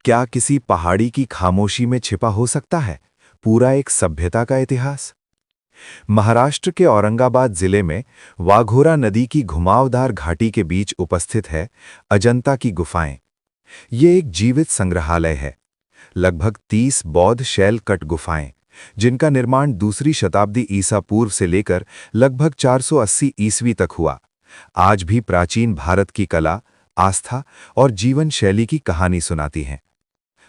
क्या किसी पहाड़ी की खामोशी में छिपा हो सकता है पूरा एक सभ्यता का इतिहास? महाराष्ट्र के औरंगाबाद जिले में वाघोरा नदी की घुमावदार घाटी के बीच उपस्थित है अजंता की गुफाएं। ये एक जीवित संग्रहालय है। लगभग 30 बौद्ध शैल कट गुफाएं, जिनका निर्माण दूसरी शताब्दी ईसा पूर्व से लेकर लगभग 480 ईस्वी तक हुआ, आज भी प्राचीन भारत की कला, आस्था और जीवन शैली की कहानी सुनाती हैं।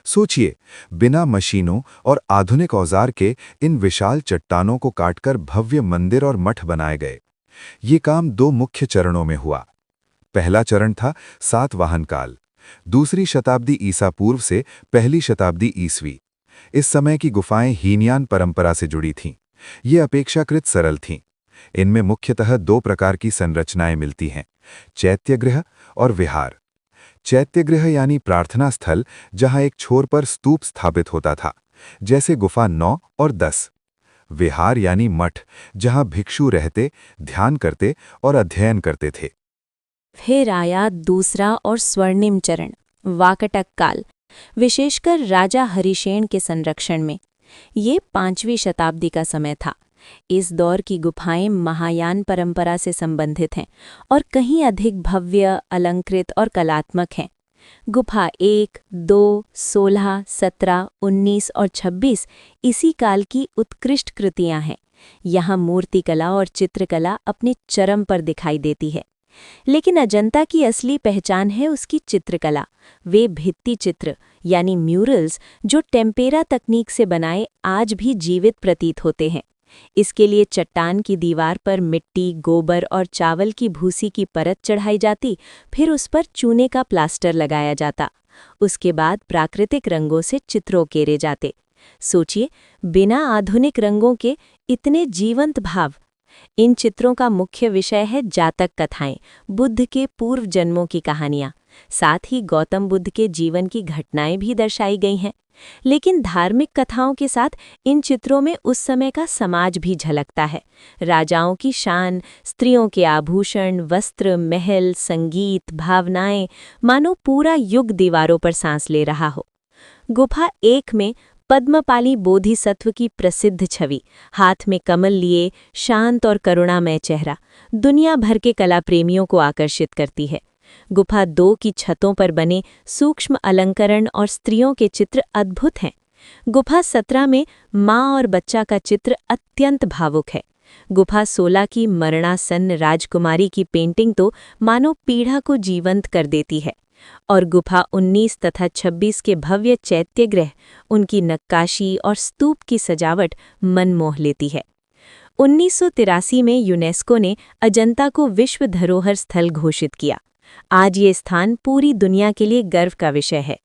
सोचिए, बिना मशीनों और आधुनिक औजार के इन विशाल चट्टानों को काटकर भव्य मंदिर और मठ बनाए गए। ये काम 2 मुख्य चरणों में हुआ। पहला चरण था सातवाहन काल, दूसरी शताब्दी ईसा पूर्व से पहली शताब्दी ईसवी। इस समय की गुफाएं हीनयान परंपरा से जुड़ी थीं। ये अपेक्षाकृत सरल थीं। इनमें मुख्यतः 2 प्रकार की संरचनाएं मिलती हैं: चैत्यगृह और विहार। चैत्यगृह यानी प्रार्थना स्थल, जहां एक छोर पर स्तूप स्थापित होता था, जैसे गुफा 9 और 10। विहार यानी मठ, जहां भिक्षु रहते, ध्यान करते और अध्ययन करते थे। फिर आया दूसरा और स्वर्णिम चरण, वाकटक काल, विशेषकर राजा हरिशेन के संरक्षण में। ये 5वीं शताब्दी का समय था। इस दौर की गुफाएं महायान परंपरा से संबंधित हैं और कहीं अधिक भव्य, अलंकृत और कलात्मक हैं। गुफा 1, 2, 16, 17, 19 और 26 इसी काल की उत्कृष्ट कृतियां हैं। यहाँ मूर्तिकला और चित्रकला अपने चरम पर दिखाई देती है। लेकिन अजंता की असली पहचान है उसकी चित्रकला। वे भित्ति चित्र यानी म्यूरल्स, जो टेम्पेरा तकनीक से बनाए, आज भी जीवित प्रतीत होते हैं। इसके लिए चट्टान की दीवार पर मिट्टी, गोबर और चावल की भूसी की परत चढ़ाई जाती, फिर उस पर चूने का प्लास्टर लगाया जाता। उसके बाद प्राकृतिक रंगों से चित्र उकेरे जाते। सोचिए, बिना आधुनिक रंगों के इतने जीवंत भाव। इन चित्रों का मुख्य विषय है जातक कथाएं, बुद्ध के पूर्व जन्मों की कहानियां। साथ ही गौतम बुद्ध के जीवन की घटनाएं भी दर्शाई गई हैं। लेकिन धार्मिक कथाओं के साथ इन चित्रों में उस समय का समाज भी झलकता है। राजाओं की शान, स्त्रियों के आभूषण, वस्त्र, महल, संगीत, भावनाएं, मानो पूरा युग दीवारों पर सांस ले रहा हो। गुफा 1 में पद्मपाली बोधिसत्व की प्रसिद्ध छवि, हाथ में कमल लिए, शांत और करुणामय चेहरा, दुनिया भर के कला प्रेमियों को आकर्षित करती है। गुफा 2 की छतों पर बने सूक्ष्म अलंकरण और स्त्रियों के चित्र अद्भुत हैं। गुफा 17 में माँ और बच्चा का चित्र अत्यंत भावुक है। गुफा 16 की मरणासन्न राजकुमारी की पेंटिंग तो मानो पीढ़ा को जीवंत कर देती है। और गुफा 19 तथा 26 के भव्य चैत्यगृह, उनकी नक्काशी और स्तूप की सजावट मन मोह लेती है। 1983 में यूनेस्को ने अजंता को विश्व धरोहर स्थल घोषित किया। आज ये स्थान पूरी दुनिया के लिए गर्व का विषय है।